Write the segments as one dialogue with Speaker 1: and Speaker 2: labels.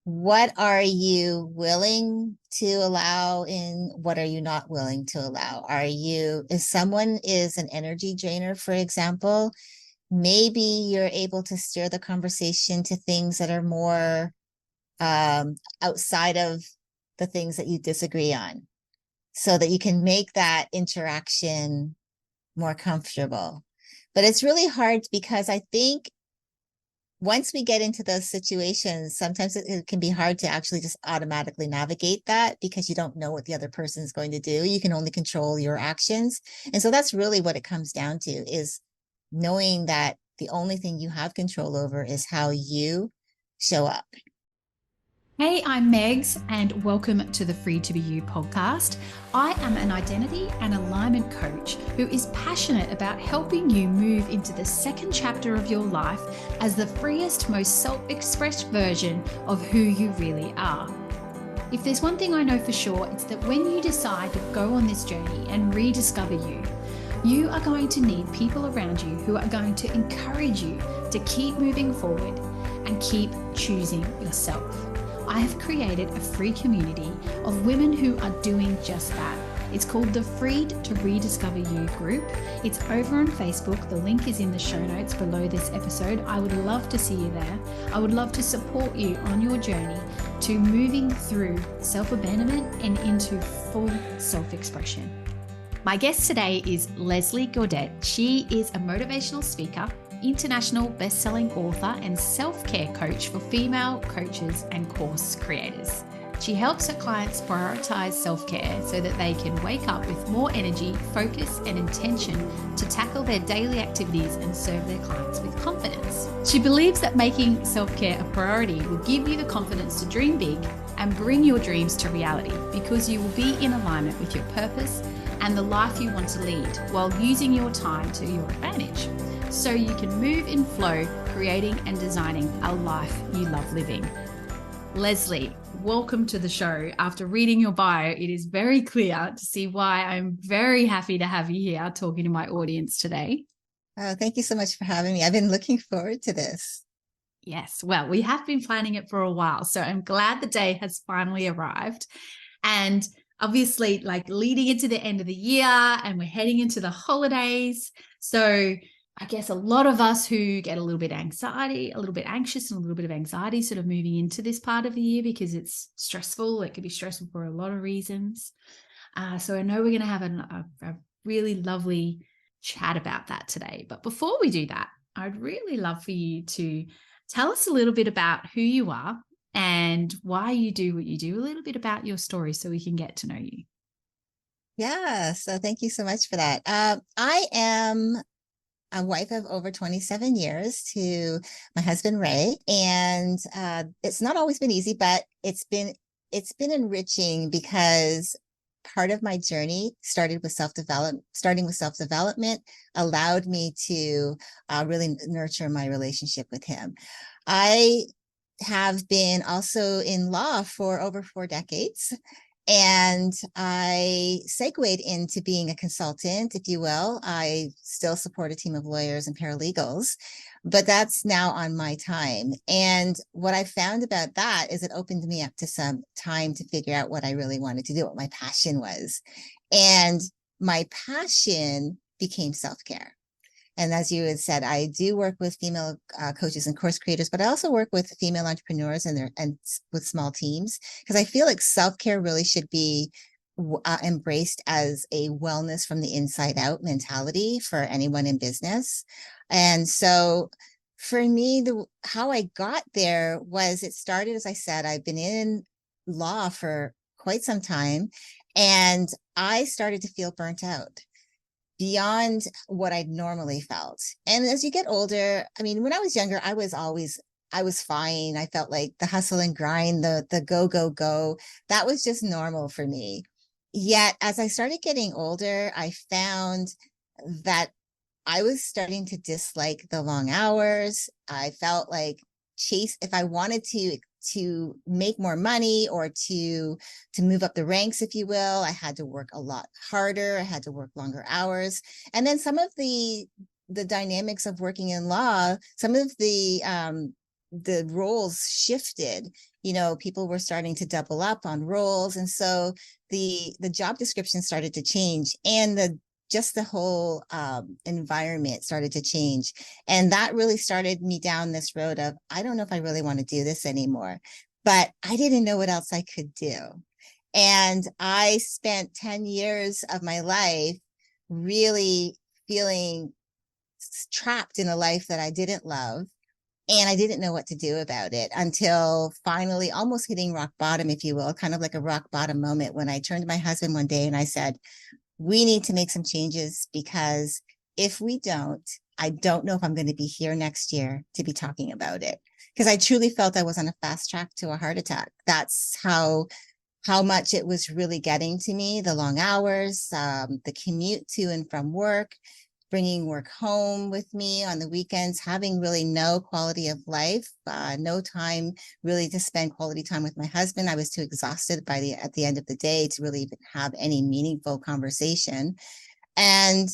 Speaker 1: what are you willing to allow and what are you not willing to allow? If someone is an energy drainer, for example, maybe you're able to steer the conversation to things that are more outside of the things that you disagree on so that you can make that interaction more comfortable. But it's really hard because I think once we get into those situations, sometimes it can be hard to actually just automatically navigate that because you don't know what the other person is going to do. You can only control your actions. And so that's really what it comes down to, is knowing that the only thing you have control over is how you show up.
Speaker 2: Hey, I'm Megs, and welcome to the Free to Be You podcast. I am an identity and alignment coach who is passionate about helping you move into the second chapter of your life as the freest, most self-expressed version of who you really are. If there's one thing I know for sure, it's that when you decide to go on this journey and rediscover you, you are going to need people around you who are going to encourage you to keep moving forward and keep choosing yourself. I have created a free community of women who are doing just that. It's called the Freed to Rediscover You group. It's over on Facebook. The link is in the show notes below this episode. I would love to see you there. I would love to support you on your journey to moving through self-abandonment and into full self-expression. My guest today is Leslie Gaudet. She is a motivational speaker, international best-selling author and self-care coach for female coaches and course creators. She helps her clients prioritize self-care so that they can wake up with more energy, focus, and intention to tackle their daily activities and serve their clients with confidence. She believes that making self-care a priority will give you the confidence to dream big and bring your dreams to reality because you will be in alignment with your purpose and the life you want to lead while using your time to your advantage, so you can move in flow, creating and designing a life you love living. Leslie, welcome to the show. After reading your bio, it is very clear to see why I'm very happy to have you here talking to my audience today.
Speaker 1: Oh, thank you so much for having me. I've been looking forward to this.
Speaker 2: Yes, well, we have been planning it for a while, so I'm glad the day has finally arrived. And obviously, like leading into the end of the year and we're heading into the holidays. So I guess a lot of us who get a little bit anxiety, a little bit anxious and a little bit of anxiety sort of moving into this part of the year because it's stressful. It could be stressful for a lot of reasons. So I know we're going to have a really lovely chat about that today. But before we do that, I'd really love for you to tell us a little bit about who you are and why you do what you do, a little bit about your story so we can get to know you.
Speaker 1: Yeah, so thank you so much for that. I am a wife of over 27 years to my husband Ray, and it's not always been easy, but it's been enriching because part of my journey starting with self-development allowed me to really nurture my relationship with him. I have been also in law for over 4 decades. And I segued into being a consultant, if you will. I still support a team of lawyers and paralegals, but that's now on my time. And what I found about that is it opened me up to some time to figure out what I really wanted to do, what my passion was. And my passion became self-care. And as you had said, I do work with female coaches and course creators, but I also work with female entrepreneurs and with small teams, because I feel like self-care really should be embraced as a wellness from the inside out mentality for anyone in business. And so for me, how I got there was, it started, as I said, I've been in law for quite some time, and I started to feel burnt out beyond what I'd normally felt. And as you get older, I mean, when I was younger, I was fine. I felt like the hustle and grind, the go, go, go, that was just normal for me. Yet as I started getting older, I found that I was starting to dislike the long hours. I felt like if I wanted to make more money or to move up the ranks, if you will, I had to work a lot harder. I had to work longer hours. And then some of the dynamics of working in law, some of the roles shifted. people were starting to double up on roles. And so the job description started to change, and the whole environment started to change. And that really started me down this road of, I don't know if I really want to do this anymore, but I didn't know what else I could do. And I spent 10 years of my life really feeling trapped in a life that I didn't love. And I didn't know what to do about it until finally almost hitting rock bottom, if you will, kind of like a rock bottom moment, when I turned to my husband one day and I said, we need to make some changes, because if we don't, I don't know if I'm going to be here next year to be talking about it. Because I truly felt I was on a fast track to a heart attack. That's how much it was really getting to me, the long hours, the commute to and from work, bringing work home with me on the weekends, having really no quality of life, no time really to spend quality time with my husband. I was too exhausted at the end of the day to really even have any meaningful conversation. And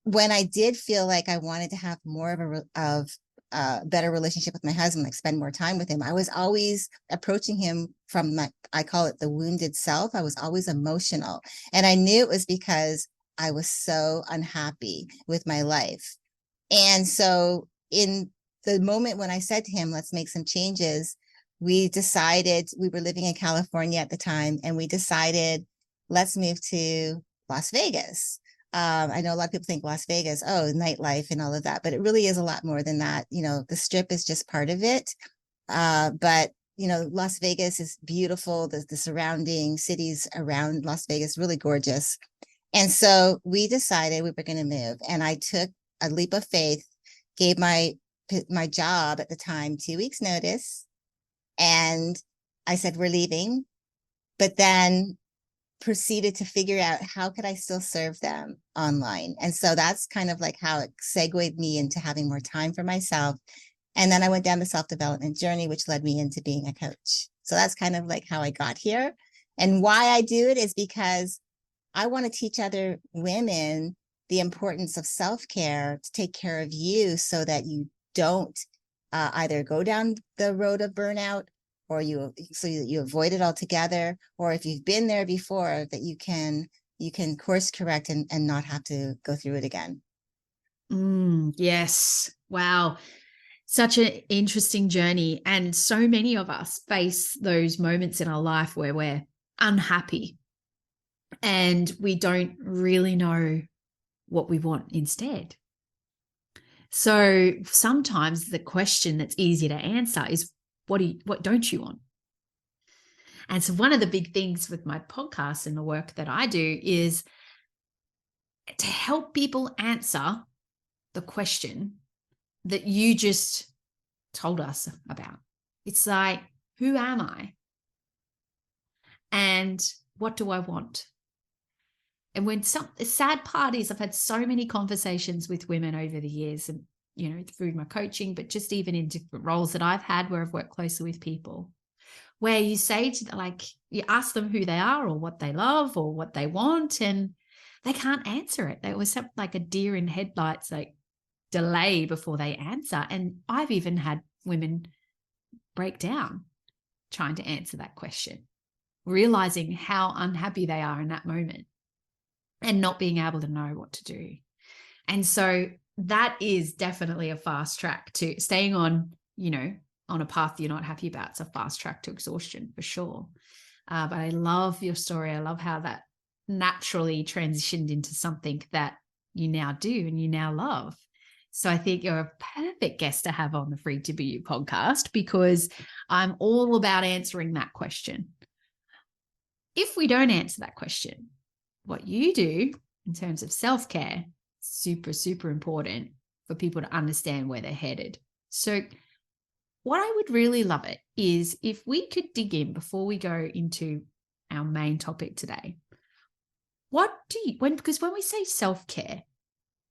Speaker 1: when I did feel like I wanted to have more of a better relationship with my husband, like spend more time with him, I was always approaching him from I call it the wounded self. I was always emotional. And I knew it was because I was so unhappy with my life. And so in the moment when I said to him, let's make some changes, we decided, we were living in California at the time, and we decided, let's move to Las Vegas. I know a lot of people think Las Vegas, oh, nightlife and all of that, but it really is a lot more than that. The Strip is just part of it. But Las Vegas is beautiful. The surrounding cities around Las Vegas, really gorgeous. And so we decided we were going to move, and I took a leap of faith, gave my job at the time 2 weeks notice. And I said, we're leaving, but then proceeded to figure out how could I still serve them online. And so that's kind of like how it segued me into having more time for myself. And then I went down the self-development journey, which led me into being a coach. So that's kind of like how I got here. And why I do it is because I want to teach other women the importance of self-care to take care of you, so that you don't either go down the road of burnout, or you avoid it altogether, or if you've been there before, that you can course correct and not have to go through it again.
Speaker 2: Yes. Wow. Such an interesting journey. And so many of us face those moments in our life where we're unhappy and we don't really know what we want instead. So sometimes the question that's easy to answer is, what don't you want? And so one of the big things with my podcast and the work that I do is to help people answer the question that you just told us about. It's like, who am I? And what do I want? And the sad part is, I've had so many conversations with women over the years, and through my coaching, but just even in different roles that I've had where I've worked closely with people, where you say to them, like, you ask them who they are or what they love or what they want, and they can't answer it. They always have like a deer in headlights, like delay before they answer. And I've even had women break down trying to answer that question, realizing how unhappy they are in that moment and not being able to know what to do. And so that is definitely a fast track to staying on, on a path you're not happy about. It's a fast track to exhaustion for sure. But I love your story. I love how that naturally transitioned into something that you now do and you now love. So I think you're a perfect guest to have on the Free to Be You podcast, because I'm all about answering that question. If we don't answer that question, what you do in terms of self-care, super, super important for people to understand where they're headed. So what I would really love it is if we could dig in before we go into our main topic today. Because when we say self-care,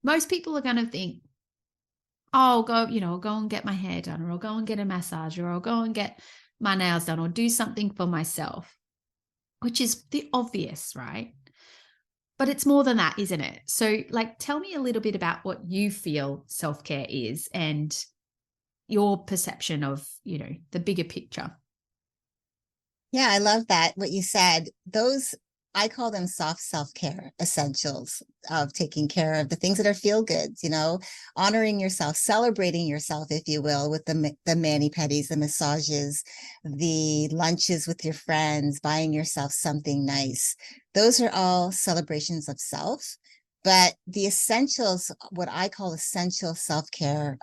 Speaker 2: most people are going to think, oh, I'll go and get my hair done, or I'll go and get a massage, or I'll go and get my nails done, or do something for myself, which is the obvious, right? But it's more than that, isn't it? So tell me a little bit about what you feel self-care is and your perception of, the bigger picture.
Speaker 1: Yeah, I love that. What you said, those, I call them soft self-care essentials of taking care of the things that are feel good, honoring yourself, celebrating yourself, if you will, with the mani-pedis, the massages, the lunches with your friends, buying yourself something nice. Those are all celebrations of self. But the essentials, what I call essential self-care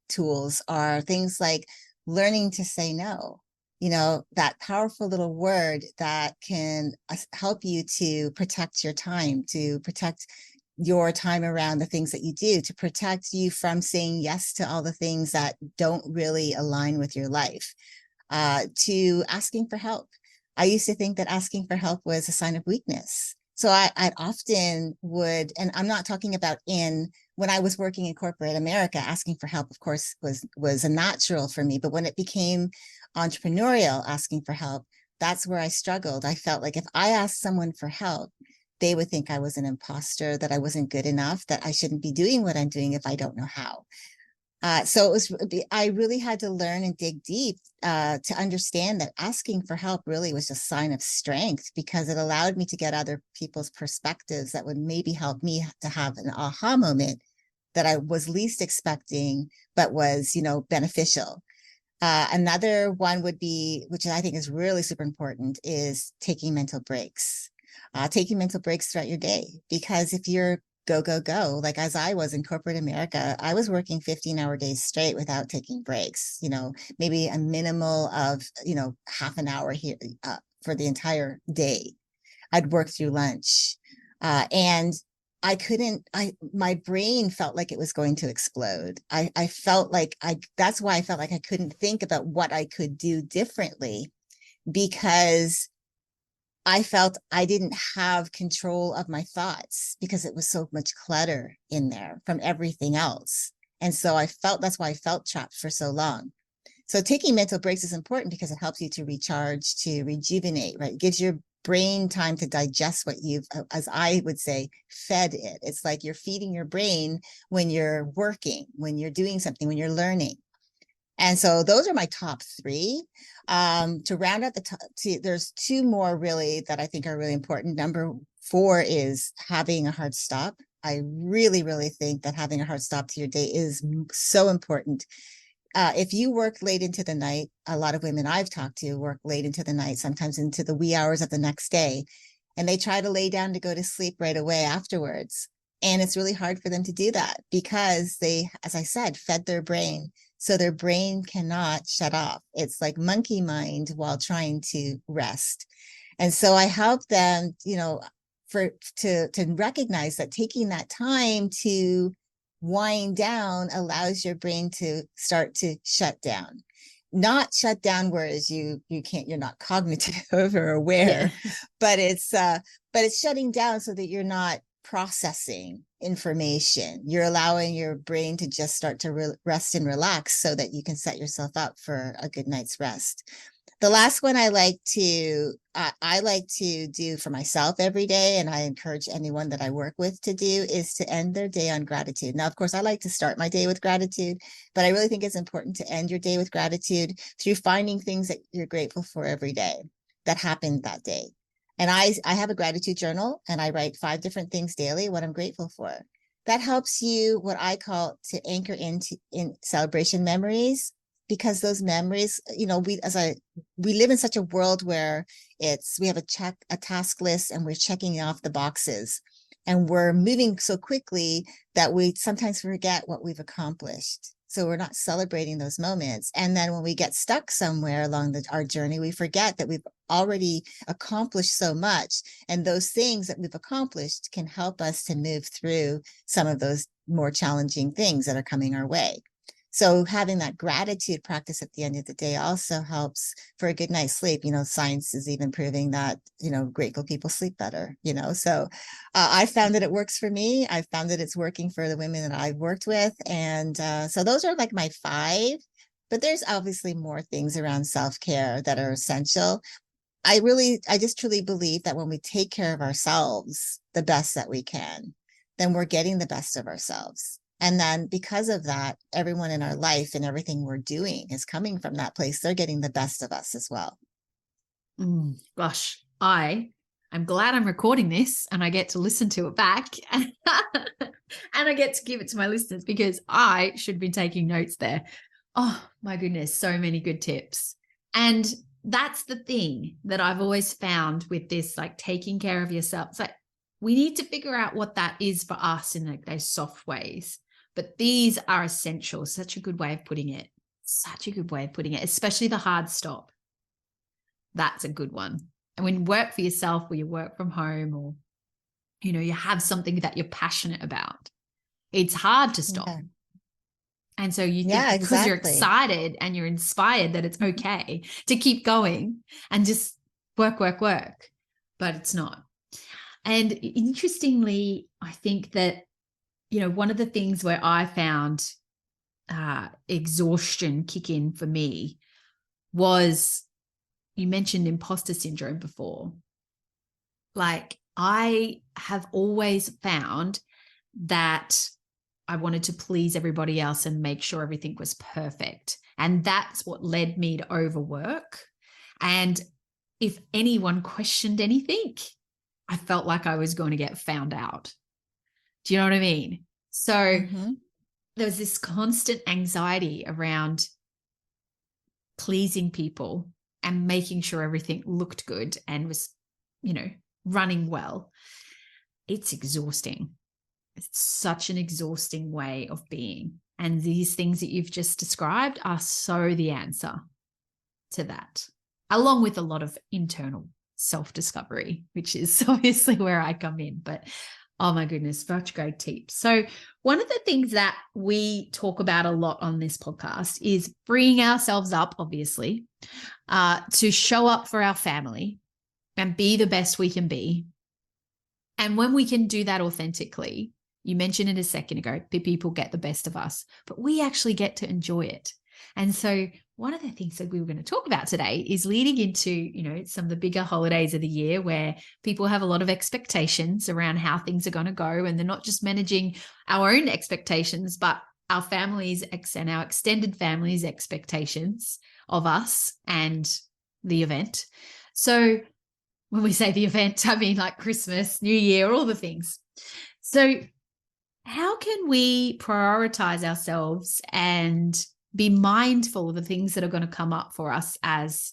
Speaker 1: tools, are things like learning to say no, that powerful little word that can help you to protect your time, to protect your time around the things that you do, to protect you from saying yes to all the things that don't really align with your life, to asking for help. I used to think that asking for help was a sign of weakness. So I often would, and I'm not talking about when I was working in corporate America, asking for help, of course, was a natural for me. But when it became entrepreneurial, asking for help, that's where I struggled. I felt like if I asked someone for help, they would think I was an imposter, that I wasn't good enough, that I shouldn't be doing what I'm doing if I don't know how. I really had to learn and dig deep to understand that asking for help really was a sign of strength, because it allowed me to get other people's perspectives that would maybe help me to have an aha moment that I was least expecting, but was, beneficial. Another one would be, which I think is really super important, is taking mental breaks. Taking mental breaks throughout your day, because if you're go, go, go, like as I was in corporate America, I was working 15-hour days straight without taking breaks, maybe a minimal of, half an hour here for the entire day. I'd work through lunch. And my brain felt like it was going to explode. I felt like that's why I felt like I couldn't think about what I could do differently, because I felt I didn't have control of my thoughts because it was so much clutter in there from everything else. And so that's why I felt trapped for so long. So taking mental breaks is important because it helps you to recharge, to rejuvenate, right? It gives your brain time to digest what you've, as I would say, fed it. It's like you're feeding your brain when you're working, when you're doing something, when you're learning. And so those are my top three. To round out the top, there's two more really that I think are really important. Number four is having a hard stop. I really, really think that having a hard stop to your day is so important. If you work late into the night, a lot of women I've talked to work late into the night, sometimes into the wee hours of the next day, and they try to lay down to go to sleep right away afterwards. And it's really hard for them to do that because they, as I said, fed their brain. So their brain cannot shut off. It's like monkey mind while trying to rest. And so I help them, to recognize that taking that time to wind down allows your brain to start to shut down. Not shut down whereas you're not cognitive or aware,
Speaker 2: Yeah.
Speaker 1: but it's shutting down so that you're not processing information. You're allowing your brain to just start to rest and relax so that you can set yourself up for a good night's rest. The last one I like to do for myself every day, and I encourage anyone that I work with to do, is to end their day on gratitude. Now, of course, I like to start my day with gratitude, but I really think it's important to end your day with gratitude through finding things that you're grateful for every day that happened that day. And I have a gratitude journal, and I write 5 different things daily what I'm grateful for. That helps you, what I call, to anchor in celebration memories, because those memories, we live in such a world where we have a task list, and we're checking off the boxes, and we're moving so quickly that we sometimes forget what we've accomplished. So we're not celebrating those moments. And then when we get stuck somewhere along our journey, we forget that we've already accomplished so much. And those things that we've accomplished can help us to move through some of those more challenging things that are coming our way. So having that gratitude practice at the end of the day also helps for a good night's sleep. Science is even proving that, grateful people sleep better, So I found that it works for me. I found that it's working for the women that I've worked with. And so those are like my 5, but there's obviously more things around self-care that are essential. I just truly believe that when we take care of ourselves the best that we can, then we're getting the best of ourselves. And then because of that, everyone in our life and everything we're doing is coming from that place. They're getting the best of us as well.
Speaker 2: Gosh, I'm glad I'm recording this and I get to listen to it back and I get to give it to my listeners because I should be taking notes there. Oh my goodness, so many good tips. And that's the thing that I've always found with this, like taking care of yourself. It's like we need to figure out what that is for us in like those soft ways. But these are essential. Such a good way of putting it. Such a good way of putting it, especially the hard stop. That's a good one. And when you work for yourself or you work from home or, you have something that you're passionate about, it's hard to stop.
Speaker 1: Yeah.
Speaker 2: And so you think
Speaker 1: Yeah,
Speaker 2: because you're
Speaker 1: exactly.
Speaker 2: excited and you're inspired that it's okay to keep going and just work. But it's not. And interestingly, I think that, one of the things where I found exhaustion kick in for me was, you mentioned imposter syndrome before. Like I have always found that I wanted to please everybody else and make sure everything was perfect. And that's what led me to overwork. And if anyone questioned anything, I felt like I was going to get found out. Do you know what I mean? So there was this constant anxiety around pleasing people and making sure everything looked good and was, running well. It's exhausting. It's such an exhausting way of being. And these things that you've just described are so the answer to that, along with a lot of internal self-discovery, which is obviously where I come in. But oh my goodness, such great tips. So one of the things that we talk about a lot on this podcast is freeing ourselves up, obviously, to show up for our family and be the best we can be. And when we can do that authentically, you mentioned it a second ago, people get the best of us, but we actually get to enjoy it. And so one of the things that we were going to talk about today is leading into, some of the bigger holidays of the year where people have a lot of expectations around how things are going to go. And they're not just managing our own expectations, but our families and our extended families' expectations of us and the event. So when we say the event, I mean like Christmas, New Year, all the things. So how can we prioritize ourselves and be mindful of the things that are going to come up for us as,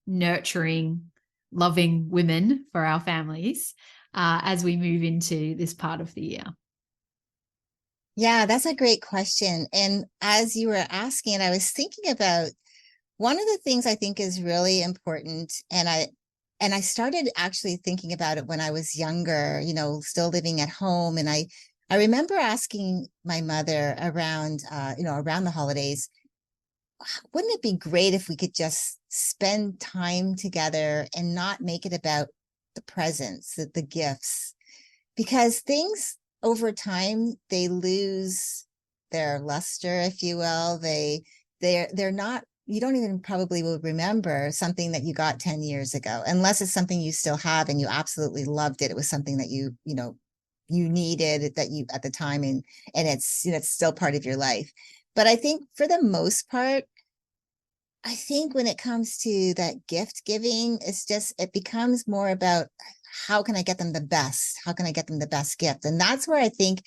Speaker 2: nurturing, loving women for our families as we move into this part of the year?
Speaker 1: Yeah, that's a great question. And as you were asking, I was thinking about one of the things I think is really important. And I started actually thinking about it when I was younger, still living at home. And I remember asking my mother around the holidays, wouldn't it be great if we could just spend time together and not make it about the presents, the gifts? Because things over time, they lose their luster, if you will. They're not, you don't even probably will remember something that you got 10 years ago, unless it's something you still have and you absolutely loved it. It was something that you needed that you at the time, and it's it's still part of your life. But I think for the most part, I think when it comes to that gift giving, it becomes more about how can I get them the best? How can I get them the best gift? And that's where I think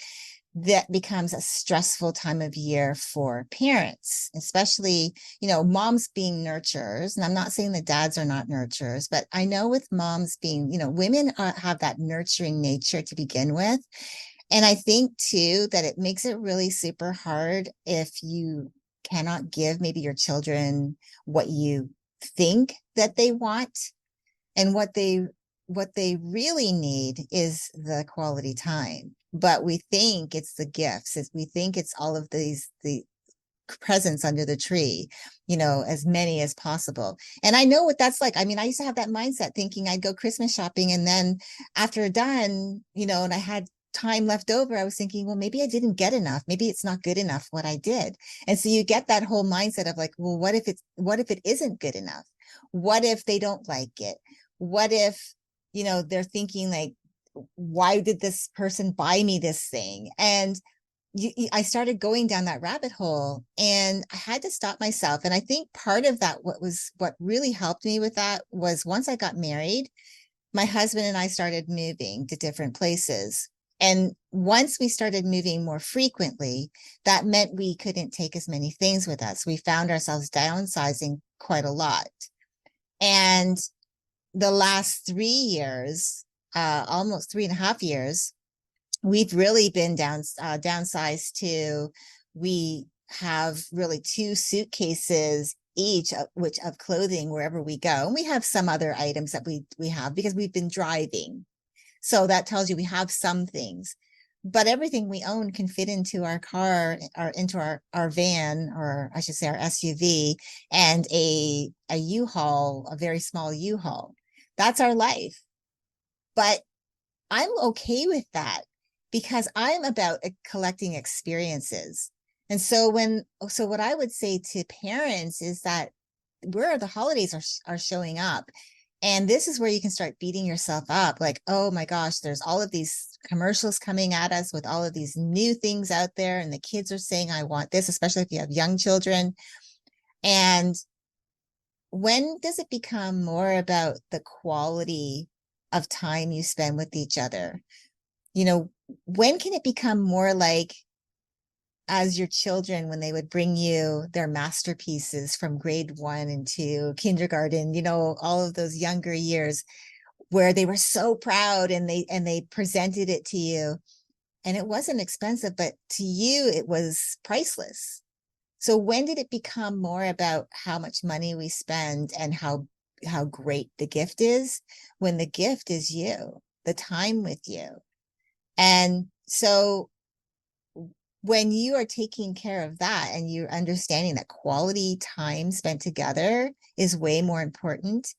Speaker 1: that becomes a stressful time of year for parents, especially, moms being nurturers. And I'm not saying that dads are not nurturers, but I know with moms being, women have that nurturing nature to begin with. And I think too, that it makes it really super hard if you cannot give maybe your children what you think that they want. And what they really need is the quality time. But we think it's the gifts. We think it's all of the presents under the tree, as many as possible. And I know what that's like. I mean, I used to have that mindset thinking I'd go Christmas shopping, and then after done, and I had time left over, I was thinking, well, maybe I didn't get enough. Maybe it's not good enough what I did. And so you get that whole mindset of like, well, what if it isn't good enough? What if they don't like it? What if, they're thinking like, why did this person buy me this thing? And I started going down that rabbit hole, and I had to stop myself. And I think part of that, what really helped me with that was once I got married, my husband and I started moving to different places. And once we started moving more frequently, that meant we couldn't take as many things with us. We found ourselves downsizing quite a lot. And the last 3 years, almost 3.5 years, we've really been downsized to, we have really 2 suitcases each, which of clothing wherever we go. And we have some other items that we have because we've been driving. So that tells you we have some things, but everything we own can fit into our car or into our van, or I should say our SUV, and a U-Haul, a very small U-Haul. That's our life. But I'm okay with that because I'm about collecting experiences. And so what I would say to parents is that where the holidays are showing up, and this is where you can start beating yourself up. Like, oh my gosh, there's all of these commercials coming at us with all of these new things out there. And the kids are saying, I want this, especially if you have young children. And when does it become more about the quality of time you spend with each other? When can it become more like, as your children, when they would bring you their masterpieces from grade 1 and 2, kindergarten, all of those younger years where they were so proud and they presented it to you, and it wasn't expensive, but to you it was priceless. So when did it become more about how much money we spend and how great the gift is, when the gift is you, the time with you? And so when you are taking care of that and you're understanding that quality time spent together is way more important,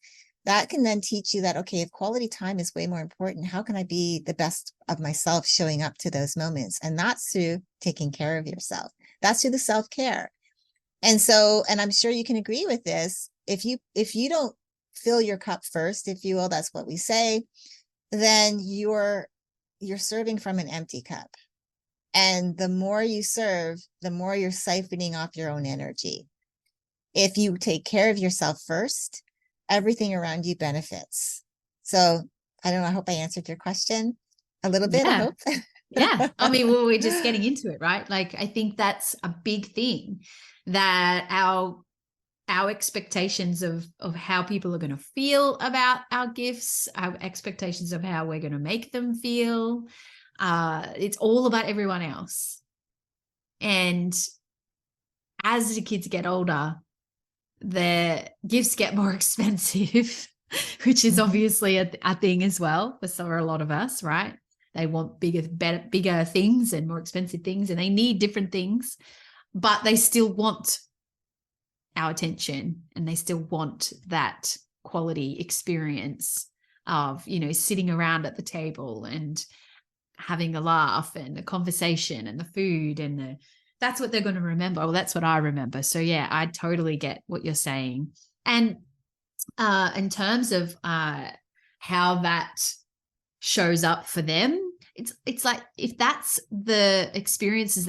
Speaker 1: that can then teach you that, okay, if quality time is way more important, how can I be the best of myself showing up to those moments? And that's through taking care of yourself. That's through the self-care. And so, and I'm sure you can agree with this, if you don't fill your cup first, if you will, that's what we say, then you're serving from an empty cup. And the more you serve, the more you're siphoning off your own energy. If you take care of yourself first, everything around you benefits. So I don't know, I hope I answered your question a little bit, I hope.
Speaker 2: Yeah. I mean, well, we're just getting into it, right? Like, I think that's a big thing, that our expectations of how people are going to feel about our gifts, our expectations of how we're going to make them feel, it's all about everyone else. And as the kids get older, the gifts get more expensive, which is obviously a thing as well for a lot of us, right? They want bigger things and more expensive things, and they need different things, but they still want our attention, and they still want that quality experience of, sitting around at the table and having a laugh and a conversation and the food and that's what they're going to remember. Well, that's what I remember. So yeah, I totally get what you're saying. And in terms of how that shows up for them, it's like, if that's the experiences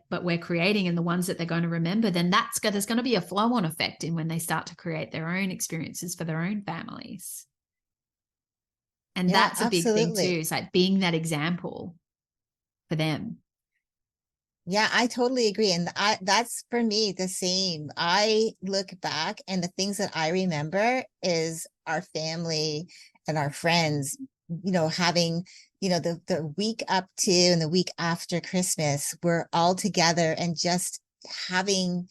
Speaker 2: but we're creating and the ones that they're going to remember, then there's going to be a flow-on effect in when they start to create their own experiences for their own families. And that's a big thing too. It's like being that example for them.
Speaker 1: Yeah, I totally agree. And that's for me the same. I look back and the things that I remember is our family and our friends, having, the week up to and the week after Christmas, we're all together and just having,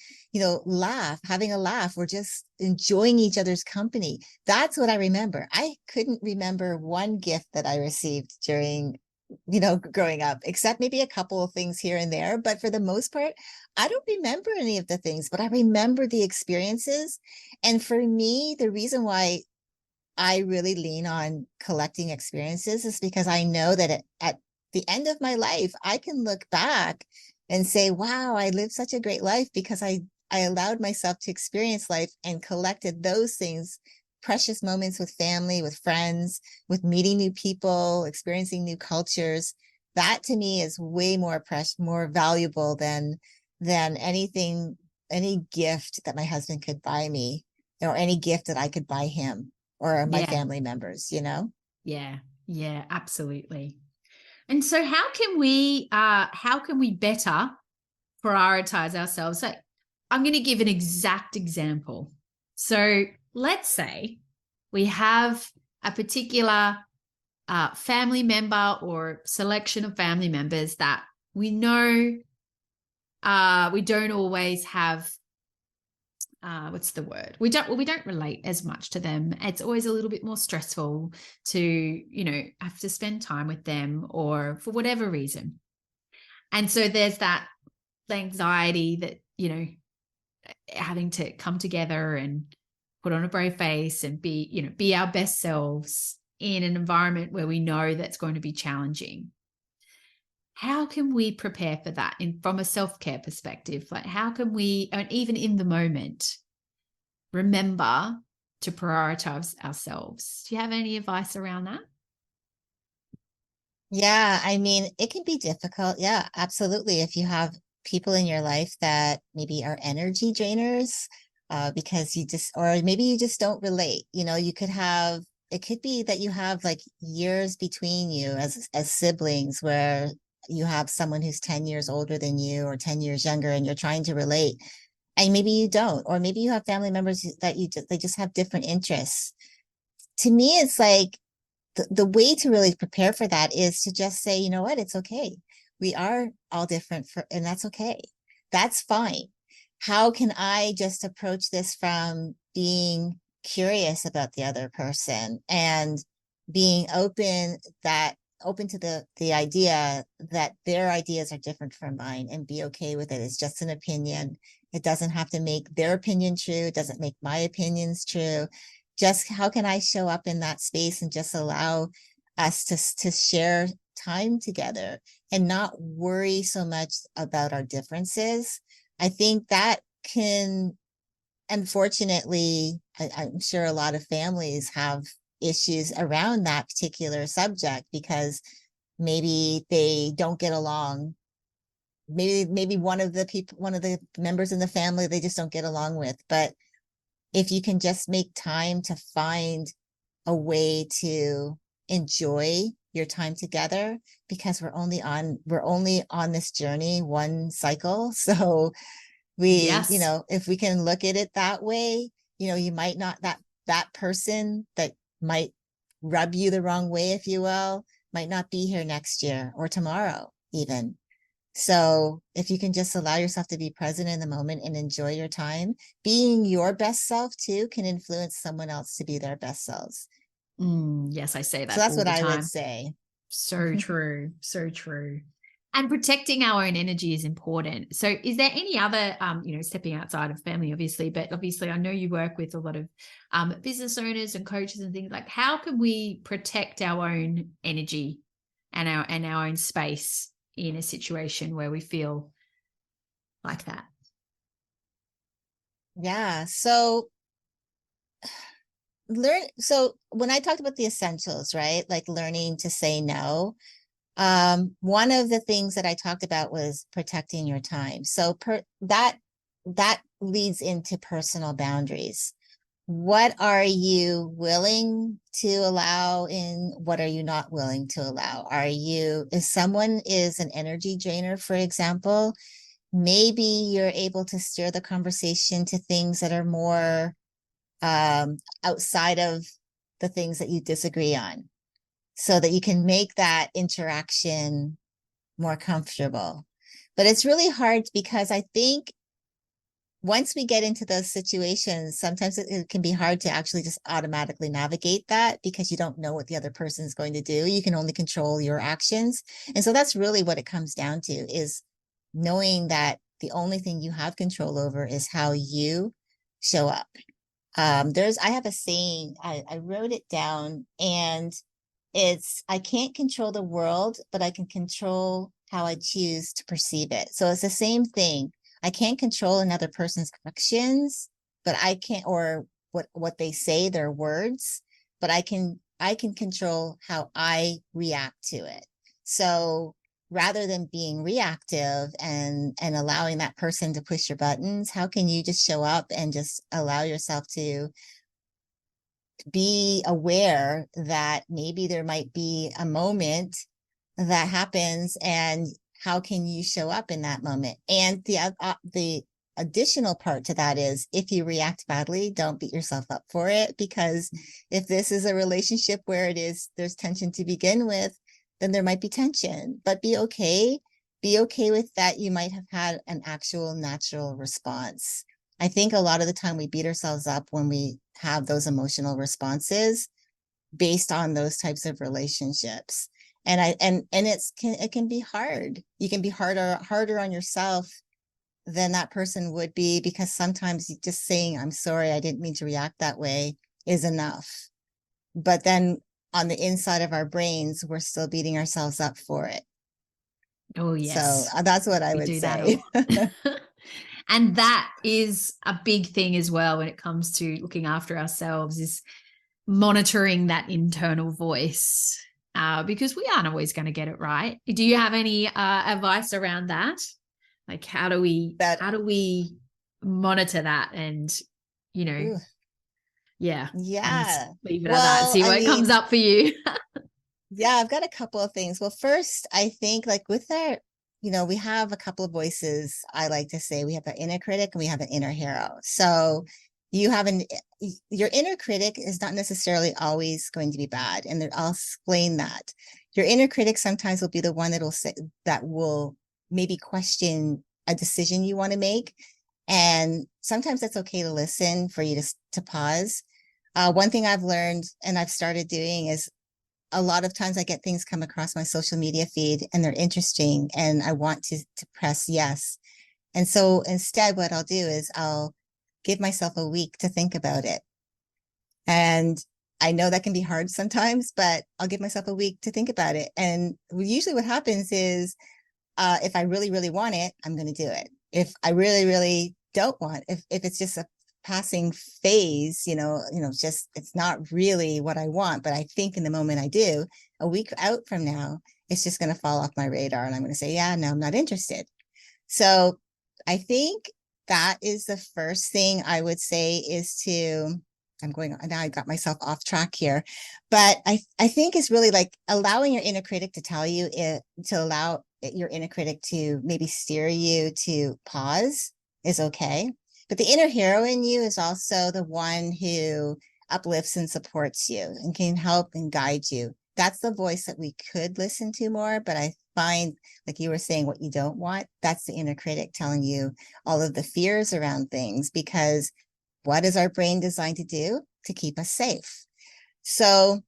Speaker 1: having a laugh. We're just enjoying each other's company. That's what I remember. I couldn't remember one gift that I received during growing up, except maybe a couple of things here and there. But for the most part, I don't remember any of the things, but I remember the experiences. And for me, the reason why I really lean on collecting experiences is because I know that at the end of my life, I can look back and say, wow, I lived such a great life because I allowed myself to experience life and collected those things, precious moments with family, with friends, with meeting new people, experiencing new cultures. That to me is way more precious, more valuable than anything, any gift that my husband could buy me, or any gift that I could buy him or my
Speaker 2: Yeah.
Speaker 1: family members, you know?
Speaker 2: Yeah. Yeah, absolutely. And so how can we better prioritize ourselves? So I'm going to give an exact example. So let's say we have a particular family member or selection of family members that we know we don't always have what's the word, we don't relate as much to them. It's always a little bit more stressful to, you know, have to spend time with them, or for whatever reason. And so there's that anxiety that, you know, having to come together and put on a brave face and be, you know, be our best selves in an environment where we know that's going to be challenging. How can we prepare for that from a self-care perspective? Like, how can we, and even in the moment, remember to prioritize ourselves? Do you have any advice around that?
Speaker 1: Yeah, I mean, it can be difficult. Yeah, absolutely. If you have people in your life that maybe are energy drainers, because you just, or maybe you just don't relate. You know, you could have, it could be that you have like years between you as siblings, where you have someone who's 10 years older than you or 10 years younger, and you're trying to relate. And maybe you don't, or maybe you have family members that they just have different interests. To me, it's like the way to really prepare for that is to just say, you know what, it's okay. We are all different, and that's okay. That's fine. How can I just approach this from being curious about the other person and being open to the idea that their ideas are different from mine, and be okay with it. It's just an opinion. It doesn't have to make their opinion true. It doesn't make my opinions true. Just how can I show up in that space and just allow us to share time together and not worry so much about our differences. I think that can, unfortunately, I'm sure a lot of families have issues around that particular subject, because maybe they don't get along. Maybe one of the members in the family, they just don't get along with. But if you can just make time to find a way to enjoy your time together, because we're only on this journey one cycle. So you
Speaker 2: Yes.
Speaker 1: know, if we can look at it that way, you know, you might not, that person that might rub you the wrong way, if you will, might not be here next year or tomorrow even. So if you can just allow yourself to be present in the moment and enjoy your time, being your best self too can influence someone else to be their best selves.
Speaker 2: Yes, I say
Speaker 1: So
Speaker 2: that
Speaker 1: that's
Speaker 2: all
Speaker 1: what
Speaker 2: the
Speaker 1: I would
Speaker 2: time.
Speaker 1: say.
Speaker 2: So true. So true. And protecting our own energy is important. So is there any other, you know, stepping outside of family, obviously, but obviously I know you work with a lot of business owners and coaches and things, like, how can we protect our own energy and our own space in a situation where we feel like that?
Speaker 1: Yeah. So when I talked about the essentials, right? Like learning to say no. One of the things that I talked about was protecting your time. So that leads into personal boundaries. What are you willing to allow, and what are you not willing to allow? If someone is an energy drainer, for example, maybe you're able to steer the conversation to things that are more outside of the things that you disagree on, so that you can make that interaction more comfortable. But it's really hard, because I think once we get into those situations, sometimes it can be hard to actually just automatically navigate that, because you don't know what the other person is going to do. You can only control your actions. And so that's really what it comes down to, is knowing that the only thing you have control over is how you show up. I have a saying, I wrote it down, and I can't control the world, but I can control how I choose to perceive it. So it's the same thing. I can't control another person's actions, but I can't, or what they say, their words, but I can control how I react to it. So rather than being reactive and allowing that person to push your buttons, how can you just show up and just allow yourself to be aware that maybe there might be a moment that happens, and how can you show up in that moment? And the additional part to that is, if you react badly, don't beat yourself up for it, because if this is a relationship where there's tension to begin with, then there might be tension, but be okay with that. You might have had an actual natural response. I think a lot of the time we beat ourselves up when we have those emotional responses based on those types of relationships. And it can be hard. You can be harder on yourself than that person would be, because sometimes just saying, I'm sorry, I didn't mean to react that way, is enough. But then on the inside of our brains, we're still beating ourselves up for it.
Speaker 2: Oh,
Speaker 1: So
Speaker 2: yes.
Speaker 1: that's what I
Speaker 2: We
Speaker 1: would
Speaker 2: do that
Speaker 1: say.
Speaker 2: all. And that is a big thing as well when it comes to looking after ourselves, is monitoring that internal voice, because we aren't always going to get it right. Do you have any advice around that? Like, how do we monitor that, and,
Speaker 1: Ooh,
Speaker 2: yeah, and
Speaker 1: yeah.
Speaker 2: leave it at that,
Speaker 1: Well,
Speaker 2: see
Speaker 1: I
Speaker 2: what comes
Speaker 1: mean,
Speaker 2: up for you.
Speaker 1: yeah, I've got a couple of things. Well, first, I think like with our, we have a couple of voices. I like to say we have an inner critic and we have an inner hero. So you have your inner critic is not necessarily always going to be bad. And I'll explain that. Your inner critic sometimes will be the one that will maybe question a decision you want to make. And sometimes that's okay to listen, for you to pause. One thing I've learned and I've started doing is, a lot of times I get things come across my social media feed and they're interesting and I want to press yes. And so instead, what I'll do is I'll give myself a week to think about it. And I know that can be hard sometimes, but I'll give myself a week to think about it. And usually what happens is, if I really, really want it, I'm going to do it. If I really, really don't want, if it's just a passing phase, just, it's not really what I want, but I think in the moment I do, a week out from now, it's just going to fall off my radar. And I'm going to say, yeah, no, I'm not interested. So I think that is the first thing I would say, is I'm going on now, I got myself off track here, but I think it's really like allowing your inner critic to tell you to allow your inner critic to maybe steer you to pause is okay. But the inner hero in you is also the one who uplifts and supports you and can help and guide you. That's the voice that we could listen to more. But I find, like you were saying, what you don't want, that's the inner critic telling you all of the fears around things, because what is our brain designed to do? To keep us safe. So,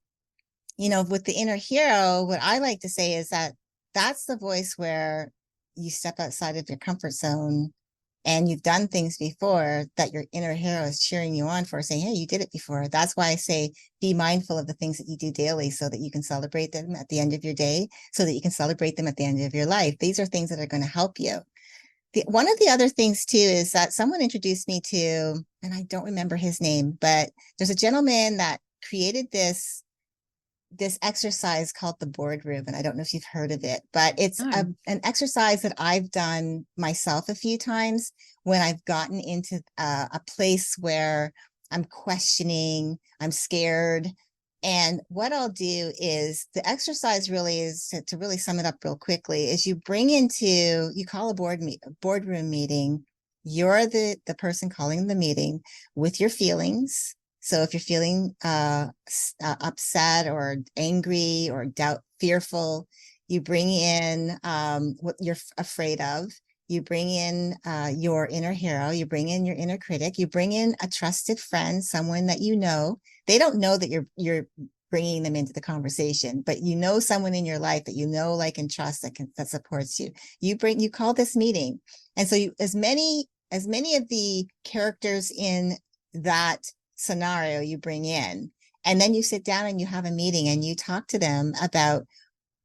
Speaker 1: with the inner hero, what I like to say is that that's the voice where you step outside of your comfort zone and you've done things before that your inner hero is cheering you on for, saying, hey, you did it before. That's why I say be mindful of the things that you do daily, so that you can celebrate them at the end of your day, so that you can celebrate them at the end of your life. These are things that are going to help you. One of the other things too is that someone introduced me to, and I don't remember his name, but there's a gentleman that created this exercise called the boardroom. And I don't know if you've heard of it, but it's an exercise that I've done myself a few times when I've gotten into a place where I'm questioning, I'm scared. And what I'll do is, the exercise really is, to really sum it up real quickly, is you call a boardroom meeting. You're the person calling the meeting with your feelings. So if you're feeling upset or angry or fearful, you bring in what you're afraid of. You bring in your inner hero. You bring in your inner critic. You bring in a trusted friend, someone that you know. They don't know that you're bringing them into the conversation, but someone in your life that like and trust, that supports you. You call this meeting, and so as many of the characters in that scenario you bring in, and then you sit down and you have a meeting and you talk to them about,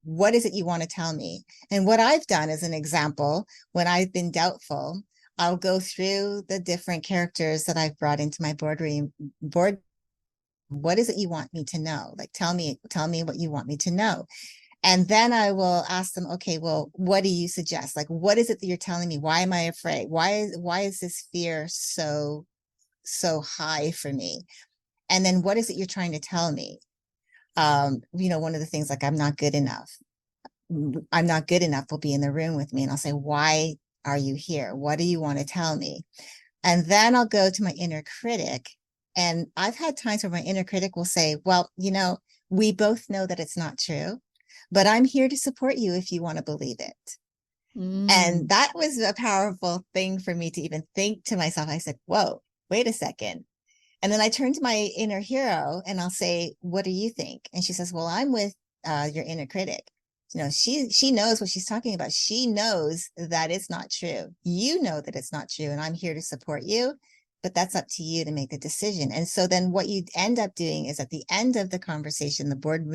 Speaker 1: what is it you want to tell me? And what I've done as an example, when I've been doubtful, I'll go through the different characters that I've brought into my board. What is it you want me to know? Like, tell me what you want me to know. And then I will ask them, okay, well, what do you suggest? Like, what is it that you're telling me? Why am I afraid? Why is this fear so high for me? And then what is it you're trying to tell me? One of the things, like, I'm not good enough. I'm not good enough will be in the room with me. And I'll say, why are you here? What do you want to tell me? And then I'll go to my inner critic. And I've had times where my inner critic will say, well, we both know that it's not true, but I'm here to support you if you want to believe it. And that was a powerful thing for me to even think to myself. I said, whoa, wait a second. And then I turn to my inner hero and I'll say, what do you think? And she says, well, I'm with your inner critic. She knows what she's talking about. She knows that it's not true. You know that it's not true. And I'm here to support you, but that's up to you to make the decision. And so then what you end up doing is, at the end of the conversation, the board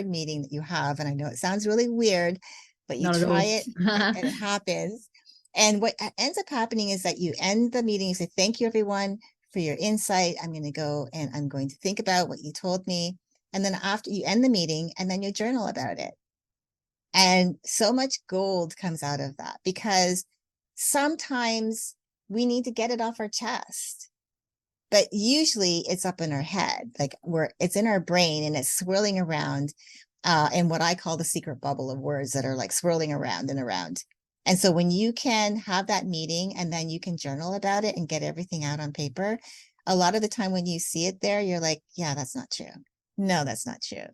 Speaker 1: meeting that you have, and I know it sounds really weird, but you try it and it happens. And what ends up happening is that you end the meeting, you say, thank you, everyone, for your insight. I'm going to go and I'm going to think about what you told me. And then after you end the meeting, and then you journal about it. And so much gold comes out of that, because sometimes we need to get it off our chest, but usually it's up in our head, like it's in our brain and it's swirling around in what I call the secret bubble of words that are like swirling around and around. And so when you can have that meeting and then you can journal about it and get everything out on paper, a lot of the time when you see it there, you're like, yeah, that's not true. No, that's not true.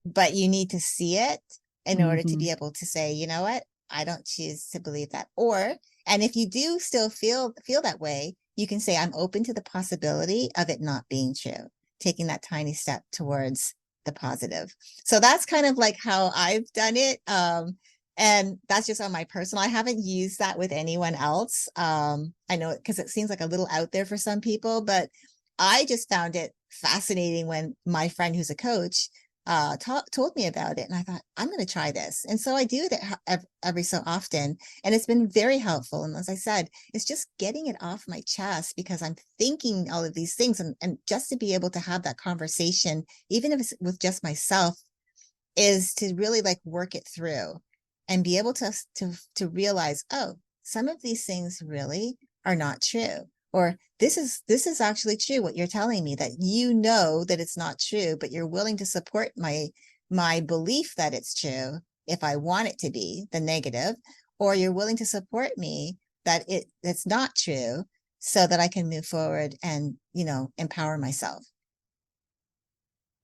Speaker 1: But you need to see it in order to be able to say, you know what, I don't choose to believe that. And if you do still feel that way, you can say, I'm open to the possibility of it not being true, taking that tiny step towards the positive. So that's kind of like how I've done it. And that's just on my personal. I haven't used that with anyone else. I know, because it seems like a little out there for some people, but I just found it fascinating when my friend who's a coach told me about it, and I thought, I'm going to try this. And so I do it every so often, and it's been very helpful. And as I said, it's just getting it off my chest, because I'm thinking all of these things, and just to be able to have that conversation, even if it's with just myself, is to really like work it through and be able to realize, oh, some of these things really are not true. Or this is actually true, what you're telling me, that you know that it's not true, but you're willing to support my belief that it's true if I want it to be the negative, or you're willing to support me that it's not true, so that I can move forward and, empower myself.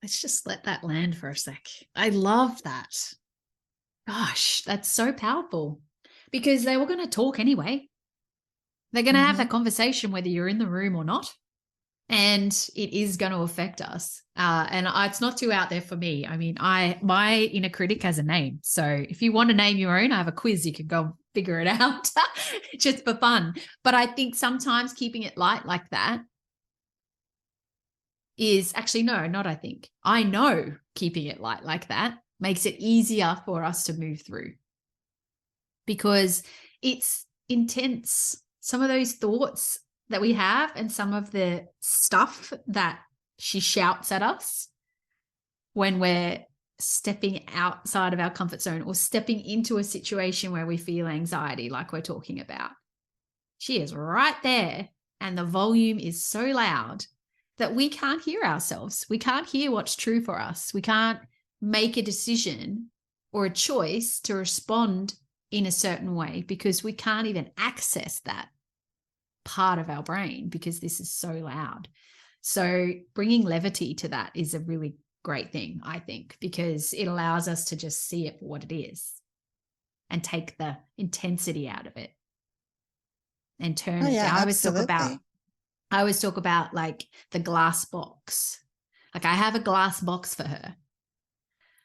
Speaker 2: Let's just let that land for a sec. I love that. Gosh, that's so powerful, because they were going to talk anyway. They're going to have that conversation whether you're in the room or not, and it is going to affect us. And it's not too out there for me. I mean, my inner critic has a name. So if you want to name your own, I have a quiz. You can go and figure it out just for fun. But I think sometimes keeping it light like that is actually, no, not I think. I know keeping it light like that makes it easier for us to move through, because it's intense. Some of those thoughts that we have and some of the stuff that she shouts at us when we're stepping outside of our comfort zone or stepping into a situation where we feel anxiety, like we're talking about. She is right there, and the volume is so loud that we can't hear ourselves. We can't hear what's true for us. We can't make a decision or a choice to respond in a certain way, because we can't even access that part of our brain because this is so loud. So bringing levity to that is a really great thing, I think, because it allows us to just see it for what it is and take the intensity out of it and turn it down. I always talk about like the glass box. Like, I have a glass box for her,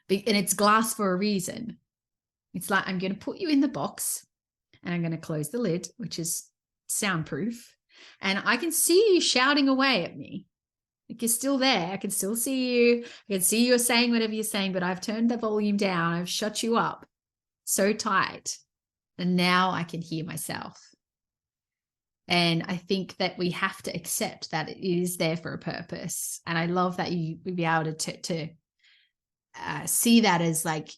Speaker 2: and it's glass for a reason. It's like, I'm going to put you in the box and I'm going to close the lid, which is soundproof, and I can see you shouting away at me. Like, you're still there. I can still see you. I can see you're saying whatever you're saying, but I've turned the volume down. I've shut you up so tight, and now I can hear myself. And I think that we have to accept that it is there for a purpose. And I love that you would be able to see that as like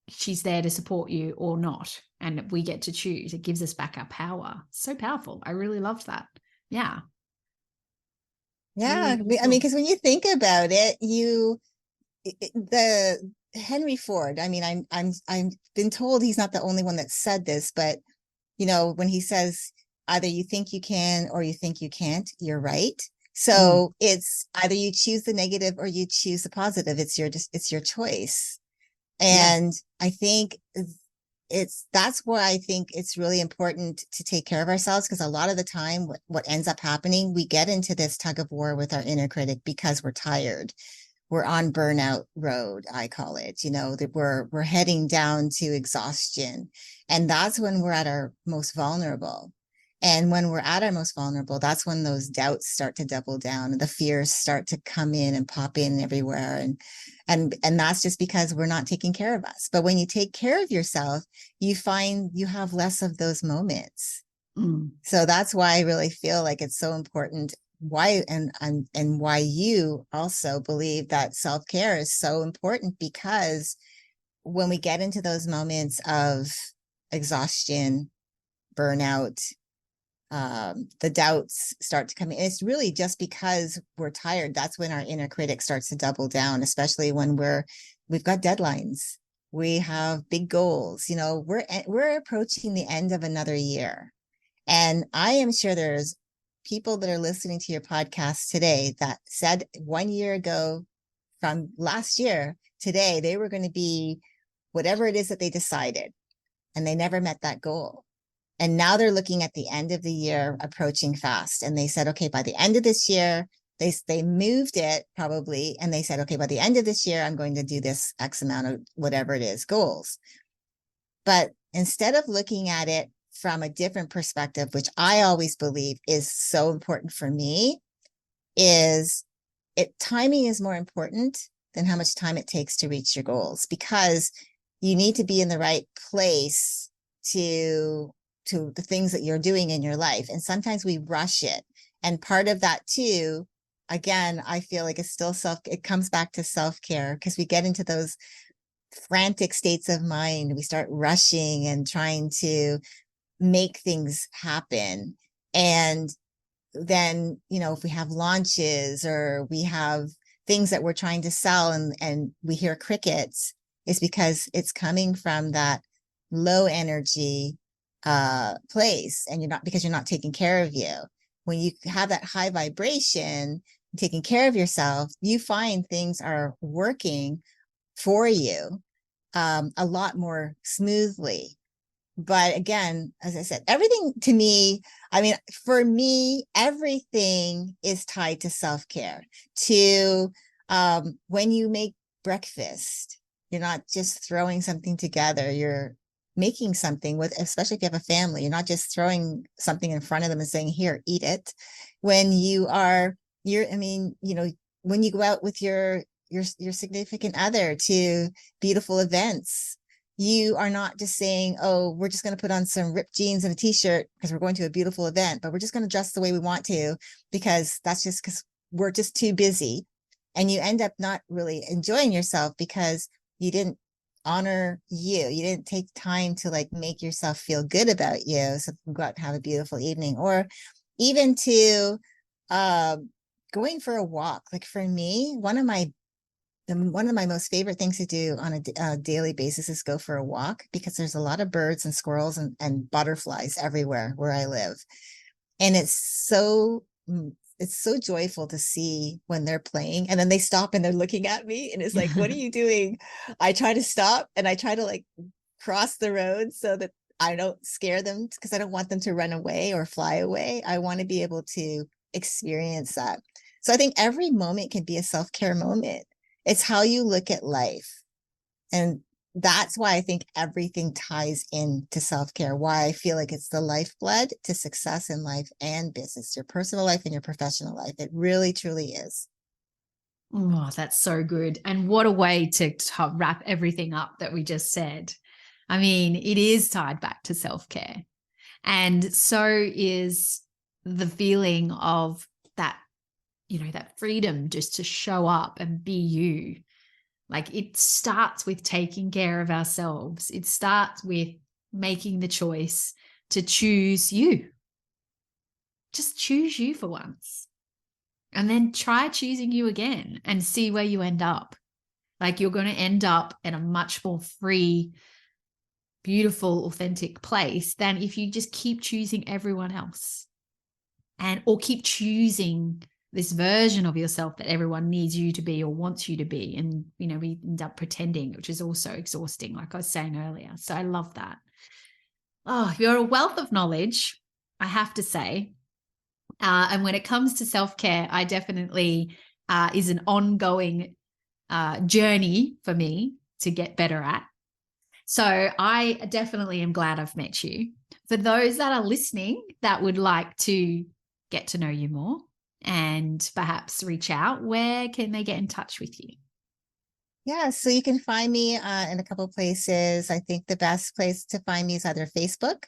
Speaker 2: she's there to support you or not. And we get to choose. It gives us back our power. So powerful. I really loved that. Yeah.
Speaker 1: Yeah.
Speaker 2: Really, really
Speaker 1: I mean,
Speaker 2: cool.
Speaker 1: because when you think about it, the Henry Ford, I mean, I've been told he's not the only one that said this, but when he says either you think you can or you think you can't, you're right. So it's either you choose the negative or you choose the positive. It's your choice.
Speaker 2: Yeah.
Speaker 1: And I think that's why I think it's really important to take care of ourselves, because a lot of the time what ends up happening, we get into this tug of war with our inner critic because we're tired. We're on burnout road, I call it, that we're heading down to exhaustion. And that's when we're at our most vulnerable. And when we're at our most vulnerable, that's when those doubts start to double down and the fears start to come in and pop in everywhere. And that's just because we're not taking care of us. But when you take care of yourself, you find you have less of those moments. So that's why I really feel like it's so important why and why you also believe that self-care is so important, because when we get into those moments of exhaustion, burnout, the doubts start to come in. It's really just because we're tired. That's when our inner critic starts to double down, especially when we've got deadlines. We have big goals. We're approaching the end of another year. And I am sure there's people that are listening to your podcast today that said 1 year ago from last year, today, they were going to be whatever it is that they decided, and they never met that goal. And now they're looking at the end of the year approaching fast. And they said, okay, by the end of this year, they moved it probably. And they said, okay, by the end of this year, I'm going to do this X amount of whatever it is, goals. But instead of looking at it from a different perspective, which I always believe is so important for me, is timing is more important than how much time it takes to reach your goals, because you need to be in the right place to the things that you're doing in your life. And sometimes we rush it. And part of that too, again, I feel like it's still it comes back to self-care, because we get into those frantic states of mind. We start rushing and trying to make things happen. And then, if we have launches or we have things that we're trying to sell and we hear crickets, it's because it's coming from that low energy place, and because you're not taking care of you. When you have that high vibration, taking care of yourself, you find things are working for you a lot more smoothly. But again, as I said, everything to me, I mean, for me, everything is tied to self-care. To when you make breakfast, you're not just throwing something together, you're making something with, especially if you have a family, you're not just throwing something in front of them and saying, here, eat it. When when you go out with your significant other to beautiful events, you are not just saying, oh, we're just going to put on some ripped jeans and a t-shirt because we're going to a beautiful event, but we're just going to dress the way we want to, because we're just too busy. And you end up not really enjoying yourself because you didn't honor you. You didn't take time to make yourself feel good about you. So go out and have a beautiful evening, or even to going for a walk. Like for me, one of my most favorite things to do on a daily basis is go for a walk, because there's a lot of birds and squirrels and butterflies everywhere where I live. And it's so joyful to see when they're playing, and then they stop and they're looking at me, and it's like, what are you doing? I try to stop and I try to cross the road so that I don't scare them, because I don't want them to run away or fly away. I want to be able to experience that. So I think every moment can be a self-care moment. It's how you look at life. And that's why I think everything ties into self-care, why I feel like it's the lifeblood to success in life and business, your personal life and your professional life. It really, truly is.
Speaker 2: Oh, that's so good. And what a way to wrap everything up that we just said. I mean, it is tied back to self-care. And so is the feeling of that, that freedom just to show up and be you. Like, it starts with taking care of ourselves. It starts with making the choice to choose you. Just choose you for once. And then try choosing you again and see where you end up. Like, you're going to end up in a much more free, beautiful, authentic place than if you just keep choosing everyone else, or keep choosing this version of yourself that everyone needs you to be or wants you to be. And, we end up pretending, which is also exhausting, like I was saying earlier. So I love that. Oh, you're a wealth of knowledge, I have to say. And when it comes to self-care, I definitely is an ongoing journey for me to get better at. So I definitely am glad I've met you. For those that are listening that would like to get to know you more and perhaps reach out, where can they get in touch with you?
Speaker 1: Yeah, so you can find me in a couple of places. I think the best place to find me is either Facebook,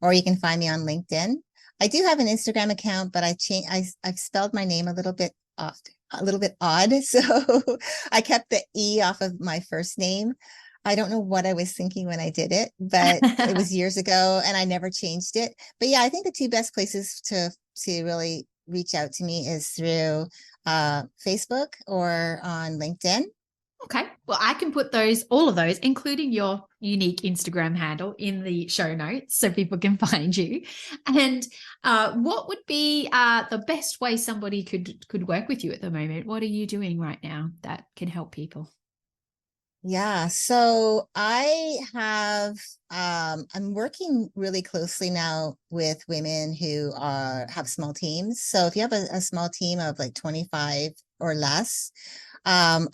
Speaker 1: or you can find me on LinkedIn. I do have an Instagram account, but I've spelled my name a little bit off, a little bit odd. So I kept the E off of my first name. I don't know what I was thinking when I did it, but it was years ago and I never changed it. But yeah, I think the two best places to really reach out to me is through Facebook or on LinkedIn.
Speaker 2: Okay. Well, I can put all of those, including your unique Instagram handle, in the show notes so people can find you. And what would be the best way somebody could work with you at the moment? What are you doing right now that can help people?
Speaker 1: Yeah, so I'm working really closely now with women who have small teams. So if you have a small team of like 25 or less, I'd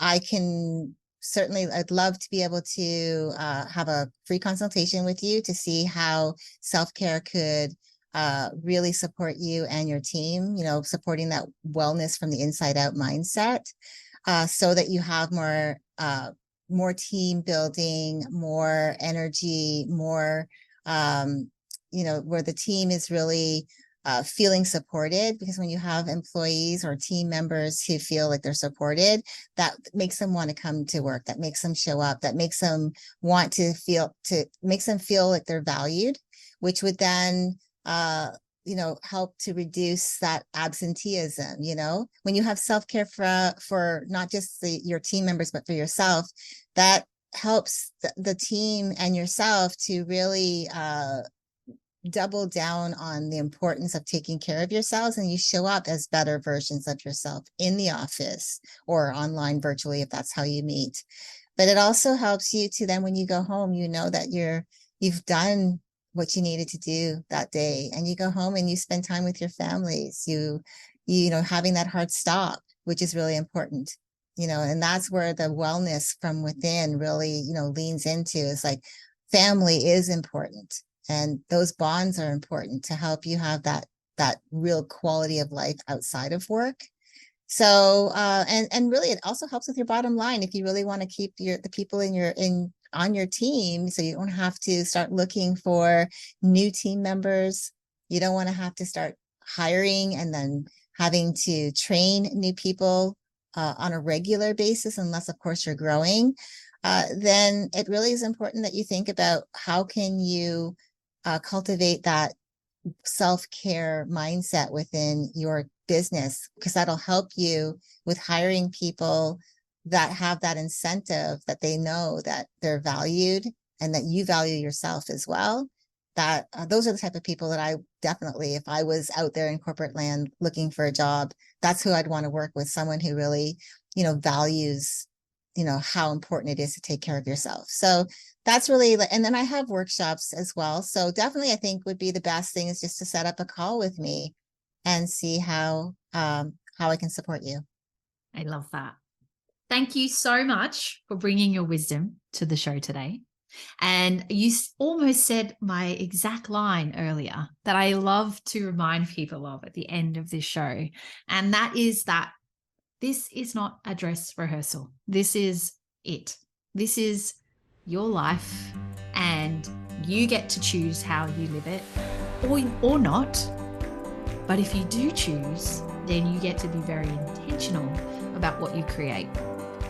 Speaker 1: love to be able to have a free consultation with you to see how self-care could really support you and your team, supporting that wellness from the inside out mindset, so that you have more team building, more energy, more, where the team is really feeling supported. Because when you have employees or team members who feel like they're supported, that makes them want to come to work, that makes them show up, that makes them makes them feel like they're valued, which would then, help to reduce that absenteeism. When you have self-care for not just your team members, but for yourself, that helps the team and yourself to really double down on the importance of taking care of yourselves, and you show up as better versions of yourself in the office or online virtually if that's how you meet. But it also helps you to then, when you go home, that you've done what you needed to do that day, and you go home and you spend time with your families, having that hard stop, which is really important, and that's where the wellness from within really, leans into. It's like family is important, and those bonds are important to help you have that real quality of life outside of work. So and really it also helps with your bottom line if you really want to keep the people on your team, so you don't have to start looking for new team members. You don't want to have to start hiring and then having to train new people on a regular basis, unless of course you're growing. Then it really is important that you think about how can you cultivate that self-care mindset within your business, because that'll help you with hiring people that have that incentive, that they know that they're valued and that you value yourself as well. That those are the type of people that I definitely, if I was out there in corporate land looking for a job, that's who I'd want to work with. Someone who really, values, how important it is to take care of yourself. So that's really, and then I have workshops as well. So definitely, I think would be the best thing is just to set up a call with me and see how I can support you.
Speaker 2: I love that. Thank you so much for bringing your wisdom to the show today. And you almost said my exact line earlier that I love to remind people of at the end of this show. And that is that this is not a dress rehearsal. This is it. This is your life, and you get to choose how you live it or not. But if you do choose, then you get to be very intentional about what you create.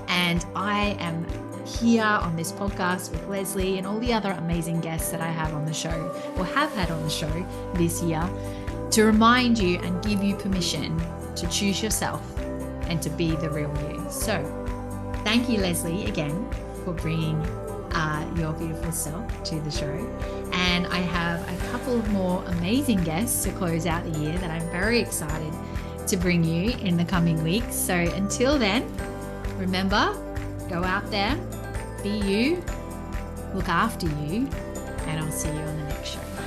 Speaker 2: And And I am here on this podcast with Leslie and all the other amazing guests that I have on the show or have had on the show this year to remind you and give you permission to choose yourself and to be the real you. So thank you, Leslie, again for bringing your beautiful self to the show. And I have a couple of more amazing guests to close out the year that I'm very excited to bring you in the coming weeks. So until then, remember, go out there, be you, look after you, and I'll see you on the next show.